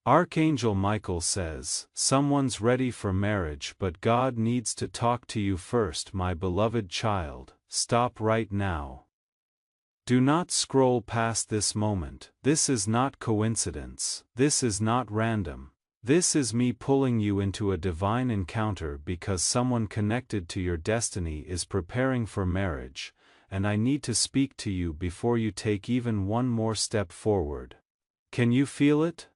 Archangel Michael says, someone's ready for marriage, but God needs to talk to you first, my beloved child. Stop right now. Do not scroll past this moment. This is not coincidence. This is not random. This is me pulling you into a divine encounter because someone connected to your destiny is preparing for marriage, and I need to speak to you before you take even one more step forward. Can you feel it?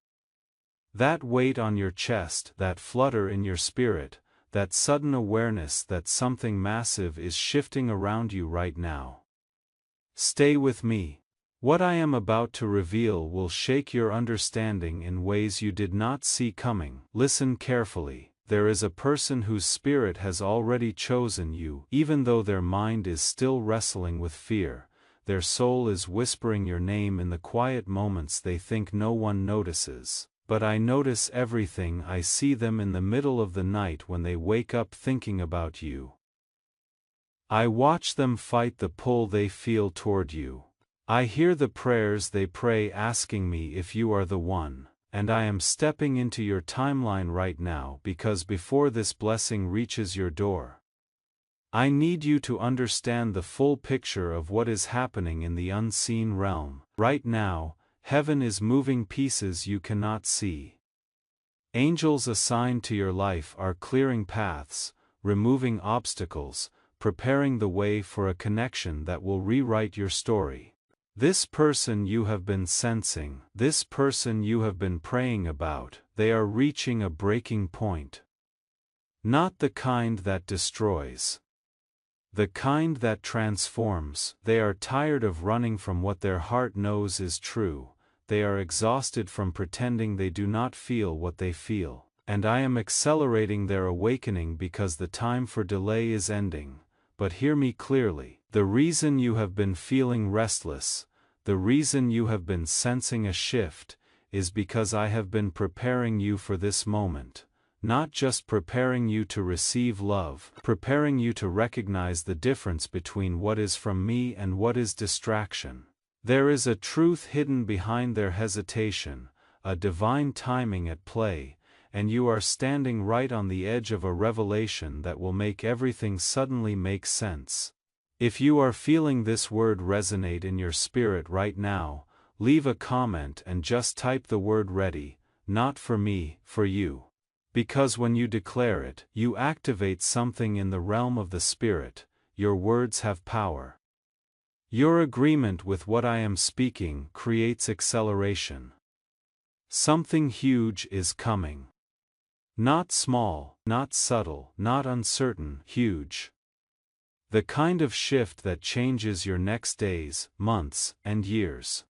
That weight on your chest, that flutter in your spirit, that sudden awareness that something massive is shifting around you right now. Stay with me. What I am about to reveal will shake your understanding in ways you did not see coming. Listen carefully. There is a person whose spirit has already chosen you, even though their mind is still wrestling with fear. Their soul is whispering your name in the quiet moments they think no one notices. But I notice everything. I see them in the middle of the night when they wake up thinking about you. I watch them fight the pull they feel toward you. I hear the prayers they pray asking me if you are the one, and I am stepping into your timeline right now because before this blessing reaches your door, I need you to understand the full picture of what is happening in the unseen realm. Right now, heaven is moving pieces you cannot see. Angels assigned to your life are clearing paths, removing obstacles, preparing the way for a connection that will rewrite your story. This person you have been sensing, this person you have been praying about, they are reaching a breaking point. Not the kind that destroys. The kind that transforms. They are tired of running from what their heart knows is true. They are exhausted from pretending they do not feel what they feel. And I am accelerating their awakening because the time for delay is ending. But hear me clearly. The reason you have been feeling restless, the reason you have been sensing a shift, is because I have been preparing you for this moment. Not just preparing you to receive love, preparing you to recognize the difference between what is from me and what is distraction. There is a truth hidden behind their hesitation, a divine timing at play, and you are standing right on the edge of a revelation that will make everything suddenly make sense. If you are feeling this word resonate in your spirit right now, leave a comment and just type the word ready, not for me, for you. Because when you declare it, you activate something in the realm of the spirit. Your words have power. Your agreement with what I am speaking creates acceleration. Something huge is coming. Not small, not subtle, not uncertain, huge. The kind of shift that changes your next days, months, and years.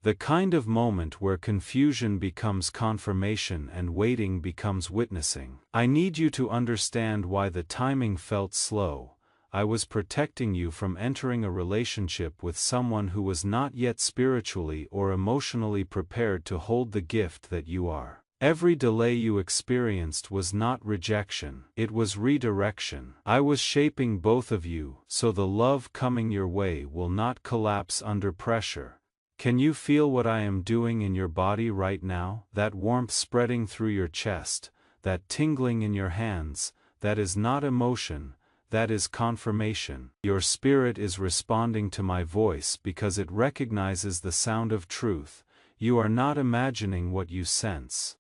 The kind of moment where confusion becomes confirmation and waiting becomes witnessing. I need you to understand why the timing felt slow. I was protecting you from entering a relationship with someone who was not yet spiritually or emotionally prepared to hold the gift that you are. Every delay you experienced was not rejection, it was redirection. I was shaping both of you so the love coming your way will not collapse under pressure. Can you feel what I am doing in your body right now? That warmth spreading through your chest, that tingling in your hands, that is not emotion, that is confirmation. Your spirit is responding to my voice because it recognizes the sound of truth. You are not imagining what you sense.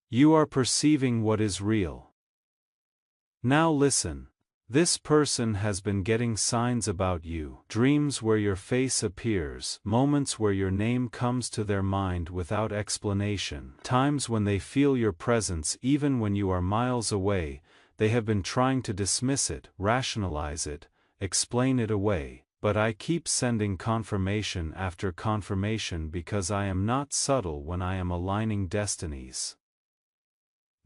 You are perceiving what is real. Now listen. This person has been getting signs about you, dreams where your face appears, moments where your name comes to their mind without explanation, times when they feel your presence even when you are miles away. They have been trying to dismiss it, rationalize it, explain it away, but I keep sending confirmation after confirmation because I am not subtle when I am aligning destinies.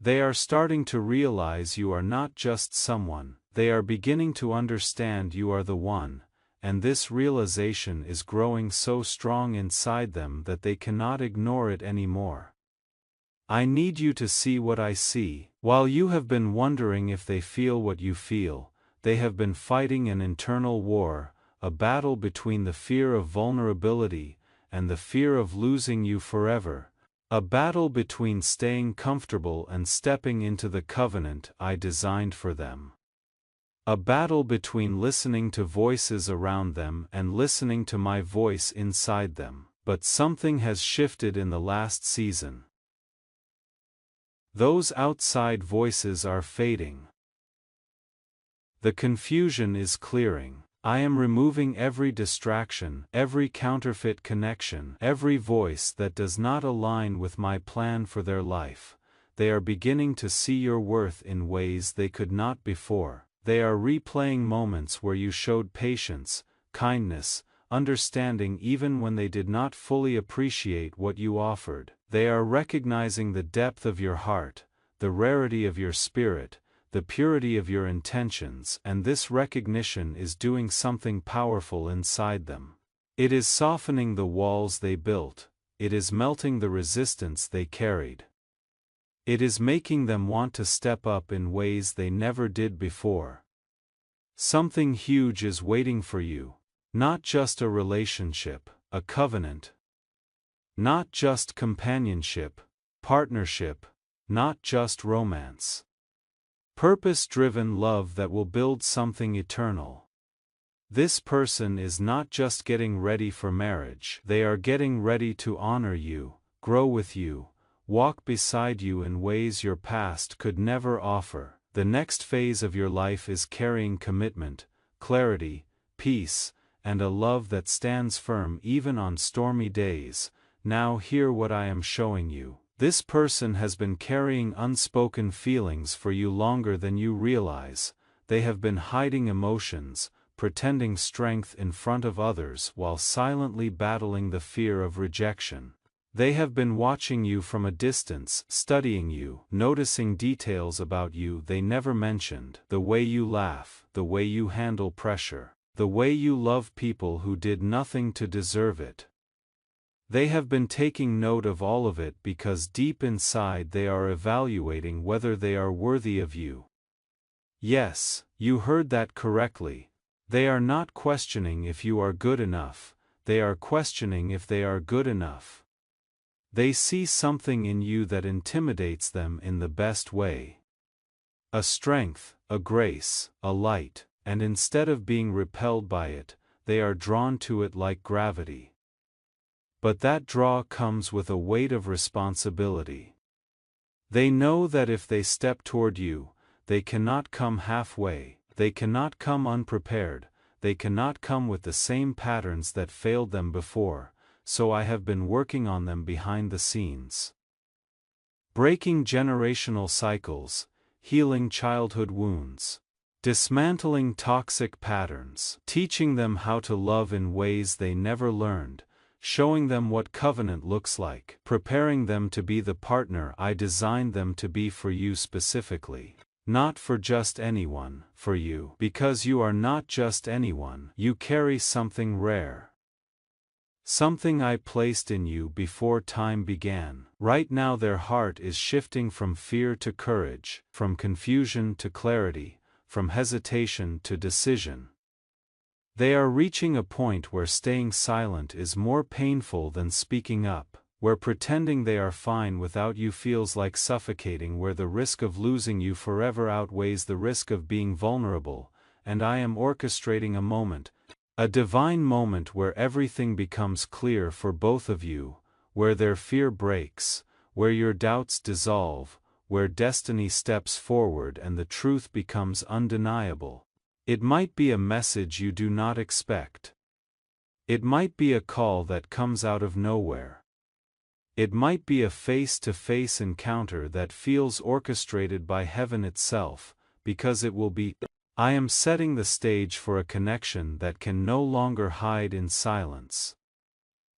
They are starting to realize you are not just someone. They are beginning to understand you are the one, and this realization is growing so strong inside them that they cannot ignore it anymore. I need you to see what I see. While you have been wondering if they feel what you feel, they have been fighting an internal war, a battle between the fear of vulnerability and the fear of losing you forever. A battle between staying comfortable and stepping into the covenant I designed for them. A battle between listening to voices around them and listening to my voice inside them. But something has shifted in the last season. Those outside voices are fading. The confusion is clearing. I am removing every distraction, every counterfeit connection, every voice that does not align with my plan for their life. They are beginning to see your worth in ways they could not before. They are replaying moments where you showed patience, kindness, understanding even when they did not fully appreciate what you offered. They are recognizing the depth of your heart, the rarity of your spirit, the purity of your intentions, and this recognition is doing something powerful inside them. It is softening the walls they built, it is melting the resistance they carried. It is making them want to step up in ways they never did before. Something huge is waiting for you, not just a relationship, a covenant. Not just companionship, partnership, not just romance. Purpose-driven love that will build something eternal. This person is not just getting ready for marriage, they are getting ready to honor you, grow with you, walk beside you in ways your past could never offer. The next phase of your life is carrying commitment, clarity, peace, and a love that stands firm even on stormy days. Now hear what I am showing you. This person has been carrying unspoken feelings for you longer than you realize. They have been hiding emotions, pretending strength in front of others while silently battling the fear of rejection. They have been watching you from a distance, studying you, noticing details about you they never mentioned, the way you laugh, the way you handle pressure, the way you love people who did nothing to deserve it. They have been taking note of all of it because deep inside they are evaluating whether they are worthy of you. Yes, you heard that correctly. They are not questioning if you are good enough, they are questioning if they are good enough. They see something in you that intimidates them in the best way. A strength, a grace, a light, and instead of being repelled by it, they are drawn to it like gravity. But that draw comes with a weight of responsibility. They know that if they step toward you, they cannot come halfway, they cannot come unprepared, they cannot come with the same patterns that failed them before, so I have been working on them behind the scenes. Breaking generational cycles, healing childhood wounds, dismantling toxic patterns, teaching them how to love in ways they never learned, showing them what covenant looks like, preparing them to be the partner I designed them to be for you specifically. Not for just anyone, for you. Because you are not just anyone, you carry something rare. Something I placed in you before time began. Right now their heart is shifting from fear to courage, from confusion to clarity, from hesitation to decision. They are reaching a point where staying silent is more painful than speaking up, where pretending they are fine without you feels like suffocating, where the risk of losing you forever outweighs the risk of being vulnerable, and I am orchestrating a moment, a divine moment where everything becomes clear for both of you, where their fear breaks, where your doubts dissolve, where destiny steps forward and the truth becomes undeniable. It might be a message you do not expect. It might be a call that comes out of nowhere. It might be a face-to-face encounter that feels orchestrated by heaven itself, because it will be. I am setting the stage for a connection that can no longer hide in silence.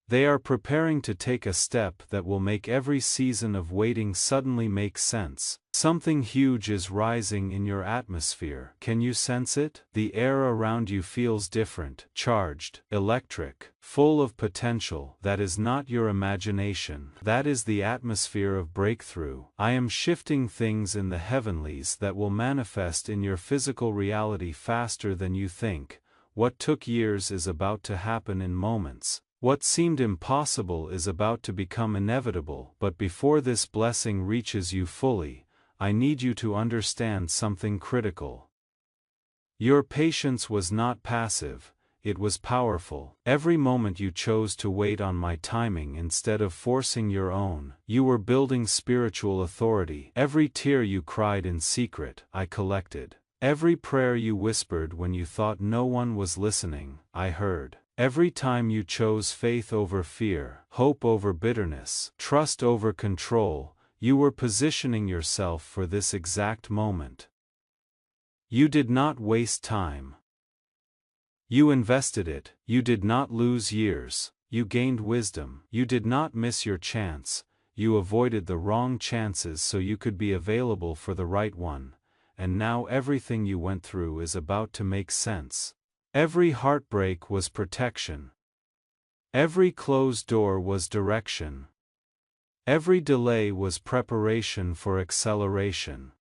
They are preparing to take a step that will make every season of waiting suddenly make sense. Something huge is rising in your atmosphere. Can you sense it? The air around you feels different, charged, electric, full of potential. That is not your imagination. That is the atmosphere of breakthrough. I am shifting things in the heavenlies that will manifest in your physical reality faster than you think. What took years is about to happen in moments. What seemed impossible is about to become inevitable, but before this blessing reaches you fully, I need you to understand something critical. Your patience was not passive, it was powerful. Every moment you chose to wait on my timing instead of forcing your own, you were building spiritual authority. Every tear you cried in secret, I collected. Every prayer you whispered when you thought no one was listening, I heard. Every time you chose faith over fear, hope over bitterness, trust over control, you were positioning yourself for this exact moment. You did not waste time. You invested it. You did not lose years. You gained wisdom. You did not miss your chance. You avoided the wrong chances so you could be available for the right one. And now everything you went through is about to make sense. Every heartbreak was protection. Every closed door was direction. Every delay was preparation for acceleration.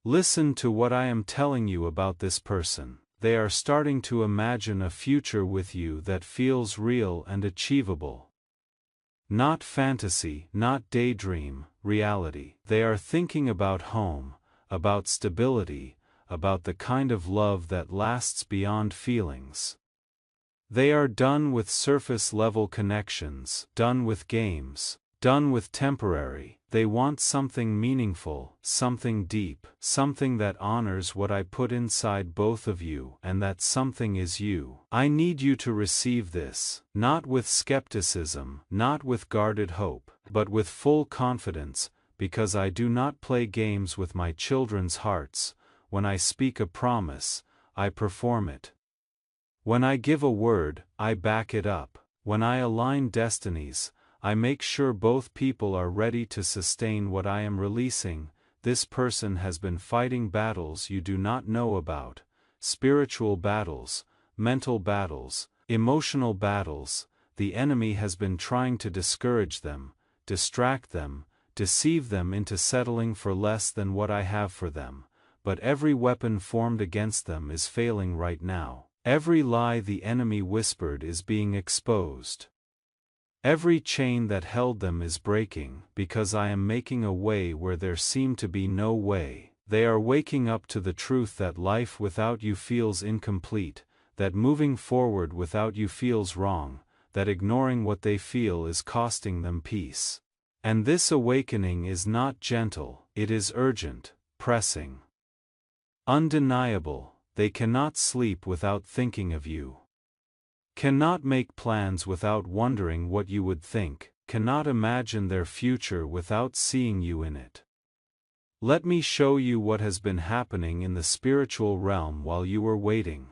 Listen to what I am telling you about this person. They are starting to imagine a future with you that feels real and achievable. Not fantasy, not daydream, reality. They are thinking about home, about stability, about the kind of love that lasts beyond feelings. They are done with surface-level connections, done with games, done with temporary. They want something meaningful, something deep, something that honors what I put inside both of you, and that something is you. I need you to receive this, not with skepticism, not with guarded hope, but with full confidence, because I do not play games with my children's hearts. When I speak a promise, I perform it. When I give a word, I back it up. When I align destinies, I make sure both people are ready to sustain what I am releasing. This person has been fighting battles you do not know about, spiritual battles, mental battles, emotional battles. The enemy has been trying to discourage them, distract them, deceive them into settling for less than what I have for them. But every weapon formed against them is failing right now. Every lie the enemy whispered is being exposed. Every chain that held them is breaking, because I am making a way where there seemed to be no way. They are waking up to the truth that life without you feels incomplete, that moving forward without you feels wrong, that ignoring what they feel is costing them peace. And this awakening is not gentle, it is urgent, pressing, undeniable. They cannot sleep without thinking of you. Cannot make plans without wondering what you would think, cannot imagine their future without seeing you in it. Let me show you what has been happening in the spiritual realm while you were waiting.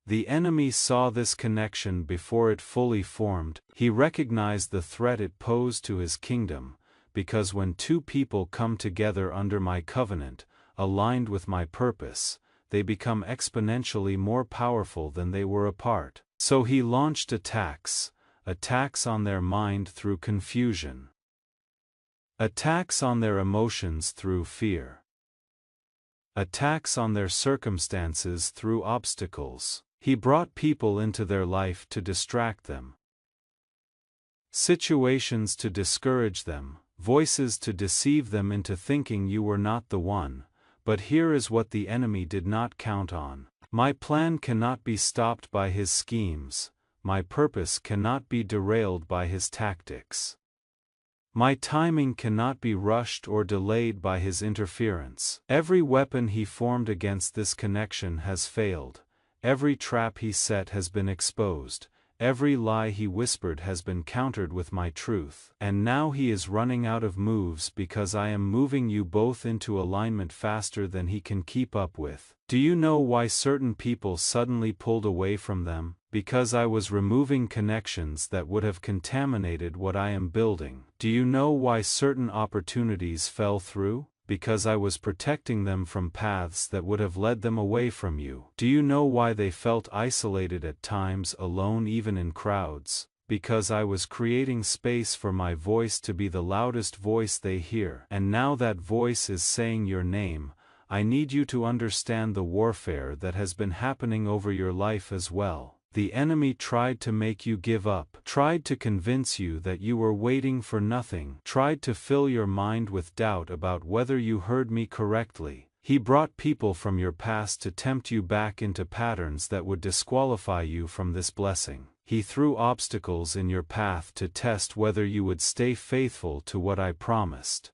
The enemy saw this connection before it fully formed. He recognized the threat it posed to his kingdom, because when two people come together under my covenant, aligned with my purpose, they become exponentially more powerful than they were apart. So he launched attacks on their mind through confusion, attacks on their emotions through fear, attacks on their circumstances through obstacles. He brought people into their life to distract them, situations to discourage them, voices to deceive them into thinking you were not the one. But here is what the enemy did not count on. My plan cannot be stopped by his schemes, my purpose cannot be derailed by his tactics. My timing cannot be rushed or delayed by his interference. Every weapon he formed against this connection has failed, every trap he set has been exposed, every lie he whispered has been countered with my truth. And now he is running out of moves because I am moving you both into alignment faster than he can keep up with. Do you know why certain people suddenly pulled away from them? Because I was removing connections that would have contaminated what I am building. Do you know why certain opportunities fell through? Because I was protecting them from paths that would have led them away from you. Do you know why they felt isolated at times, alone even in crowds? Because I was creating space for my voice to be the loudest voice they hear. And now that voice is saying your name. I need you to understand the warfare that has been happening over your life as well. The enemy tried to make you give up, tried to convince you that you were waiting for nothing, tried to fill your mind with doubt about whether you heard me correctly. He brought people from your past to tempt you back into patterns that would disqualify you from this blessing. He threw obstacles in your path to test whether you would stay faithful to what I promised.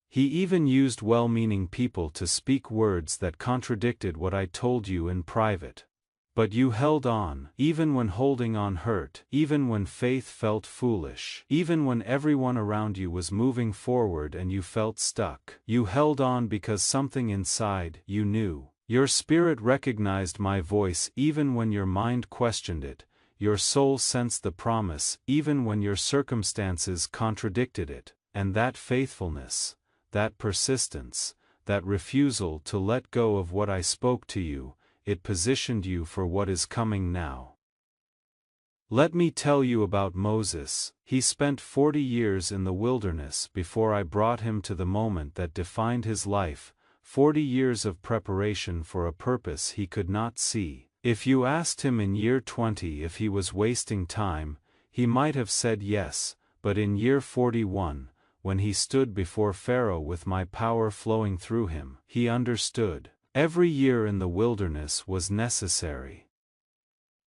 He even used well-meaning people to speak words that contradicted what I told you in private. But you held on, even when holding on hurt, even when faith felt foolish, even when everyone around you was moving forward and you felt stuck. You held on because something inside you knew. Your spirit recognized my voice even when your mind questioned it. Your soul sensed the promise even when your circumstances contradicted it. And that faithfulness, that persistence, that refusal to let go of what I spoke to you, it positioned you for what is coming now. Let me tell you about Moses. He spent 40 years in the wilderness before I brought him to the moment that defined his life, 40 years of preparation for a purpose he could not see. If you asked him in year 20 if he was wasting time, he might have said yes, but in year 41, when he stood before Pharaoh with my power flowing through him, he understood. Every year in the wilderness was necessary.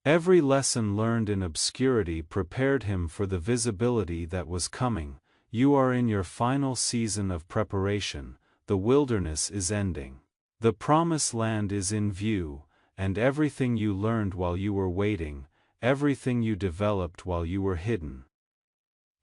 Every lesson learned in obscurity prepared him for the visibility that was coming. You are in your final season of preparation, the wilderness is ending. The promised land is in view, and everything you learned while you were waiting, everything you developed while you were hidden,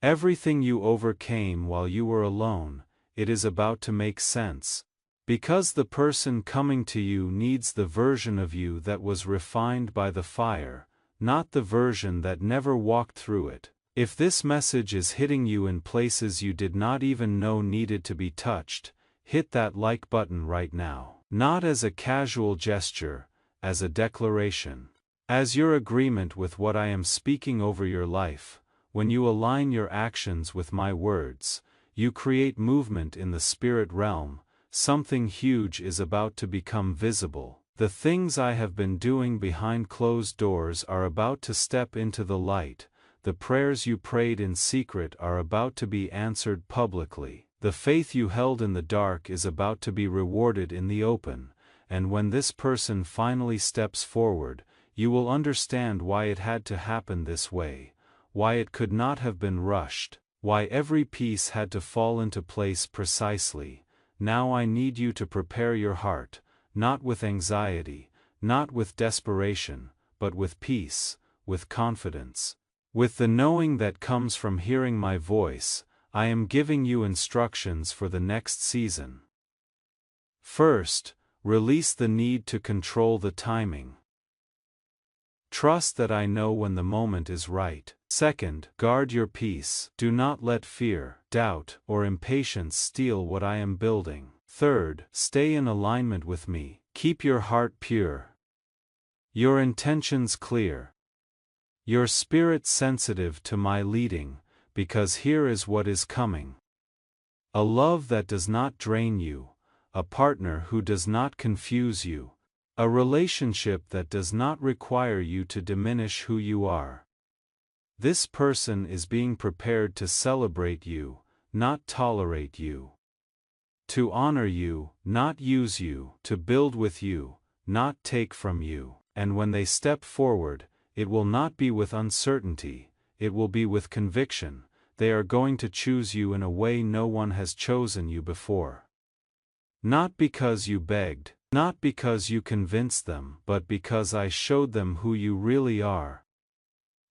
everything you overcame while you were alone, it is about to make sense. Because the person coming to you needs the version of you that was refined by the fire, not the version that never walked through it. If this message is hitting you in places you did not even know needed to be touched, hit that like button right now. Not as a casual gesture, as a declaration. As your agreement with what I am speaking over your life. When you align your actions with my words, you create movement in the spirit realm. Something huge is about to become visible. The things I have been doing behind closed doors are about to step into the light. The prayers you prayed in secret are about to be answered publicly. The faith you held in the dark is about to be rewarded in the open. And when this person finally steps forward, you will understand why it had to happen this way, why it could not have been rushed, why every piece had to fall into place precisely. Now I need you to prepare your heart, not with anxiety, not with desperation, but with peace, with confidence. With the knowing that comes from hearing my voice, I am giving you instructions for the next season. First, release the need to control the timing. Trust that I know when the moment is right. Second, guard your peace. Do not let fear, doubt, or impatience steal what I am building. Third, stay in alignment with me. Keep your heart pure, your intentions clear, your spirit sensitive to my leading, because here is what is coming. A love that does not drain you, a partner who does not confuse you, a relationship that does not require you to diminish who you are. This person is being prepared to celebrate you, not tolerate you. To honor you, not use you. To build with you, not take from you. And when they step forward, it will not be with uncertainty, it will be with conviction. They are going to choose you in a way no one has chosen you before. Not because you begged, not because you convinced them, but because I showed them who you really are.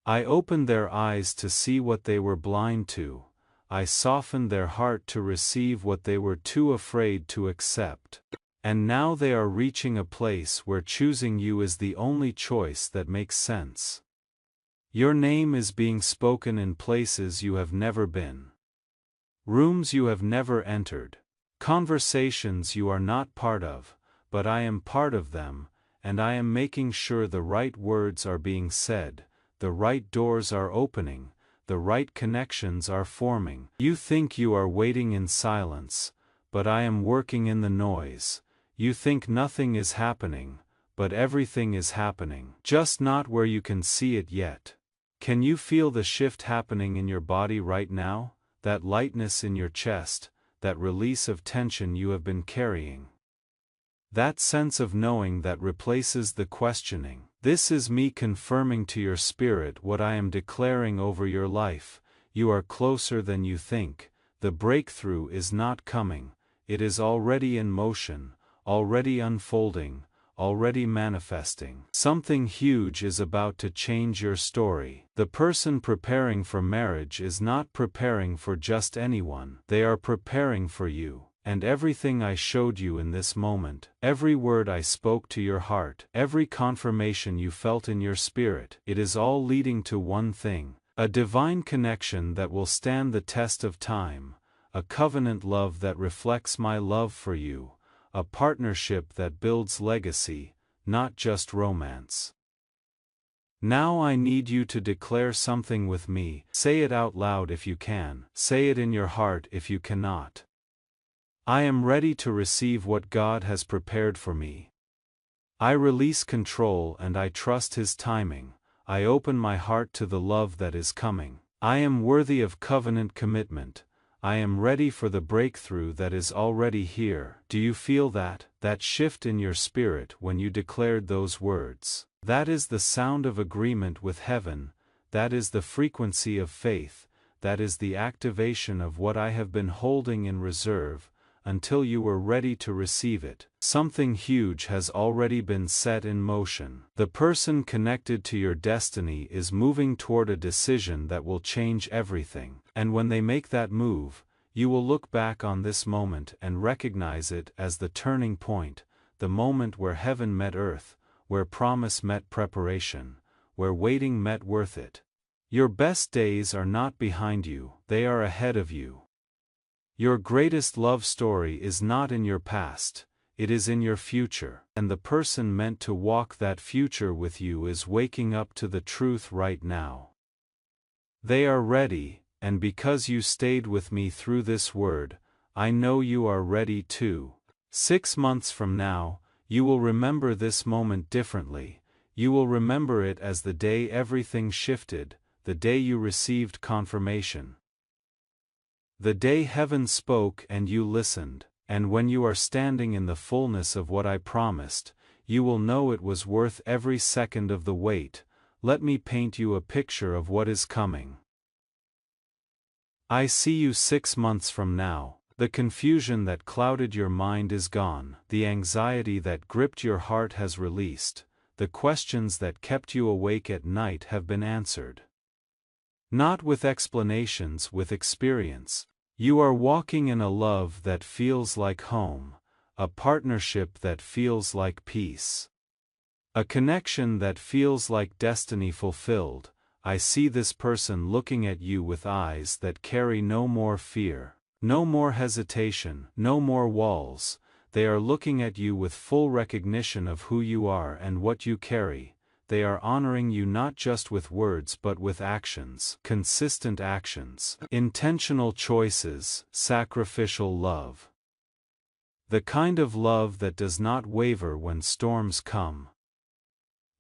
I opened their eyes to see what they were blind to. I softened their heart to receive what they were too afraid to accept. And now they are reaching a place where choosing you is the only choice that makes sense. Your name is being spoken in places you have never been, rooms you have never entered, conversations you are not part of, but I am part of them, and I am making sure the right words are being said. The right doors are opening, the right connections are forming. You think you are waiting in silence, but I am working in the noise. You think nothing is happening, but everything is happening. Just not where you can see it yet. Can you feel the shift happening in your body right now? That lightness in your chest, that release of tension you have been carrying. That sense of knowing that replaces the questioning. This is me confirming to your spirit what I am declaring over your life. You are closer than you think. The breakthrough is not coming. It is already in motion, already unfolding, already manifesting. Something huge is about to change your story. The person preparing for marriage is not preparing for just anyone. They are preparing for you. And everything I showed you in this moment, every word I spoke to your heart, every confirmation you felt in your spirit, it is all leading to one thing: a divine connection that will stand the test of time, a covenant love that reflects my love for you, a partnership that builds legacy, not just romance. Now I need you to declare something with me. Say it out loud if you can. Say it in your heart if you cannot. I am ready to receive what God has prepared for me. I release control and I trust His timing. I open my heart to the love that is coming. I am worthy of covenant commitment. I am ready for the breakthrough that is already here. Do you feel that shift in your spirit when you declared those words? That is the sound of agreement with heaven. That is the frequency of faith. That is the activation of what I have been holding in reserve, until you were ready to receive it. Something huge has already been set in motion. The person connected to your destiny is moving toward a decision that will change everything. And when they make that move, you will look back on this moment and recognize it as the turning point, the moment where heaven met earth, where promise met preparation, where waiting met worth it. Your best days are not behind you, they are ahead of you. Your greatest love story is not in your past, it is in your future, and the person meant to walk that future with you is waking up to the truth right now. They are ready, and because you stayed with me through this word, I know you are ready too. 6 months from now, you will remember this moment differently. You will remember it as the day everything shifted, the day you received confirmation. The day heaven spoke and you listened, and when you are standing in the fullness of what I promised, you will know it was worth every second of the wait. Let me paint you a picture of what is coming. I see you 6 months from now. The confusion that clouded your mind is gone. The anxiety that gripped your heart has released. The questions that kept you awake at night have been answered. Not with explanations, with experience. You are walking in a love that feels like home, a partnership that feels like peace. A connection that feels like destiny fulfilled. I see this person looking at you with eyes that carry no more fear, no more hesitation, no more walls. They are looking at you with full recognition of who you are and what you carry. They are honoring you not just with words but with actions, consistent actions, intentional choices, sacrificial love. The kind of love that does not waver when storms come.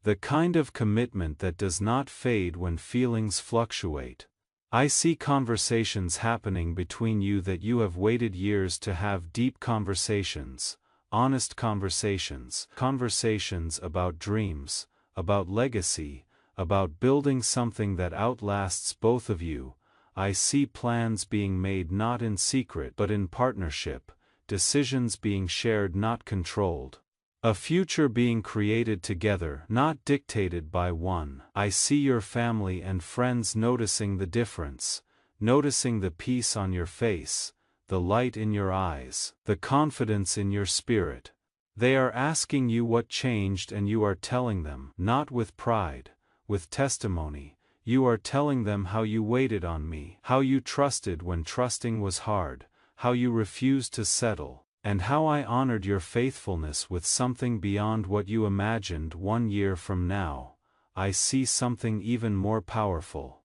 The kind of commitment that does not fade when feelings fluctuate. I see conversations happening between you that you have waited years to have, deep conversations, honest conversations, conversations about dreams, about legacy, about building something that outlasts both of you. I see plans being made not in secret but in partnership, decisions being shared not controlled. A future being created together, not dictated by one. I see your family and friends noticing the difference, noticing the peace on your face, the light in your eyes, the confidence in your spirit. They are asking you what changed and you are telling them, not with pride, with testimony. You are telling them how you waited on me, how you trusted when trusting was hard, how you refused to settle, and how I honored your faithfulness with something beyond what you imagined. 1 year from now, I see something even more powerful.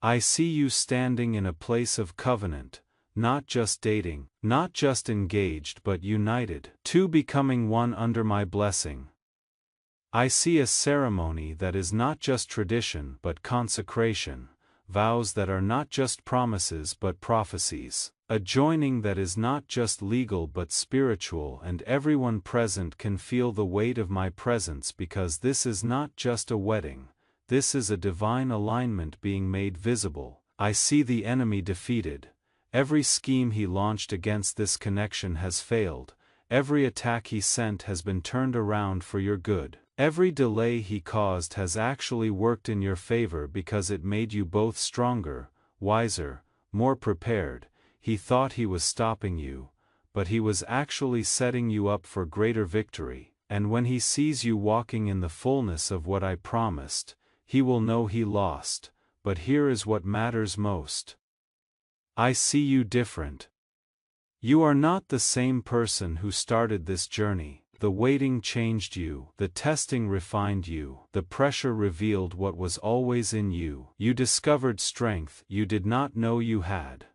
I see you standing in a place of covenant, not just dating, not just engaged but united, two becoming one under my blessing. I see a ceremony that is not just tradition but consecration, vows that are not just promises but prophecies, a joining that is not just legal but spiritual, and everyone present can feel the weight of my presence because this is not just a wedding, this is a divine alignment being made visible. I see the enemy defeated. Every scheme he launched against this connection has failed, every attack he sent has been turned around for your good. Every delay he caused has actually worked in your favor because it made you both stronger, wiser, more prepared. He thought he was stopping you, but he was actually setting you up for greater victory, and when he sees you walking in the fullness of what I promised, he will know he lost, but here is what matters most. I see you different. You are not the same person who started this journey. The waiting changed you, the testing refined you, the pressure revealed what was always in you. You discovered strength you did not know you had,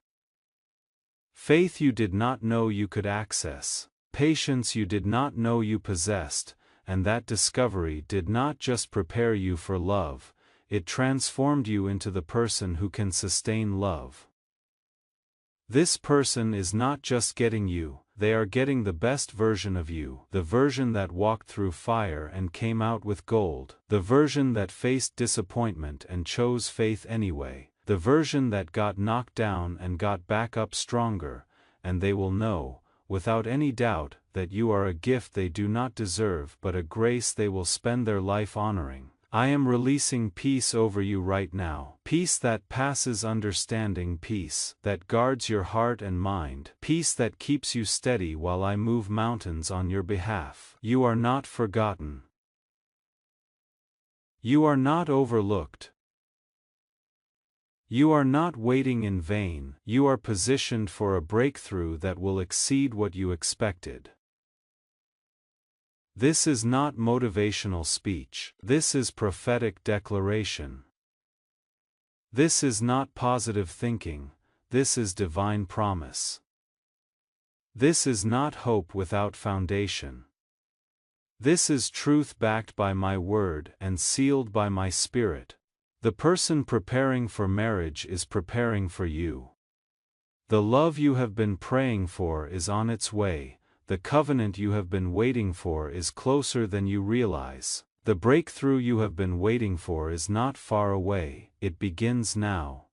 faith you did not know you could access, patience you did not know you possessed, and that discovery did not just prepare you for love, it transformed you into the person who can sustain love. This person is not just getting you, they are getting the best version of you, the version that walked through fire and came out with gold, the version that faced disappointment and chose faith anyway, the version that got knocked down and got back up stronger, and they will know, without any doubt, that you are a gift they do not deserve but a grace they will spend their life honoring. I am releasing peace over you right now. Peace that passes understanding, peace that guards your heart and mind, peace that keeps you steady while I move mountains on your behalf. You are not forgotten. You are not overlooked. You are not waiting in vain. You are positioned for a breakthrough that will exceed what you expected. This is not motivational speech. This is prophetic declaration. This is not positive thinking. This is divine promise. This is not hope without foundation. This is truth backed by my word and sealed by my spirit. The person preparing for marriage is preparing for you. The love you have been praying for is on its way. The covenant you have been waiting for is closer than you realize. The breakthrough you have been waiting for is not far away, it begins now.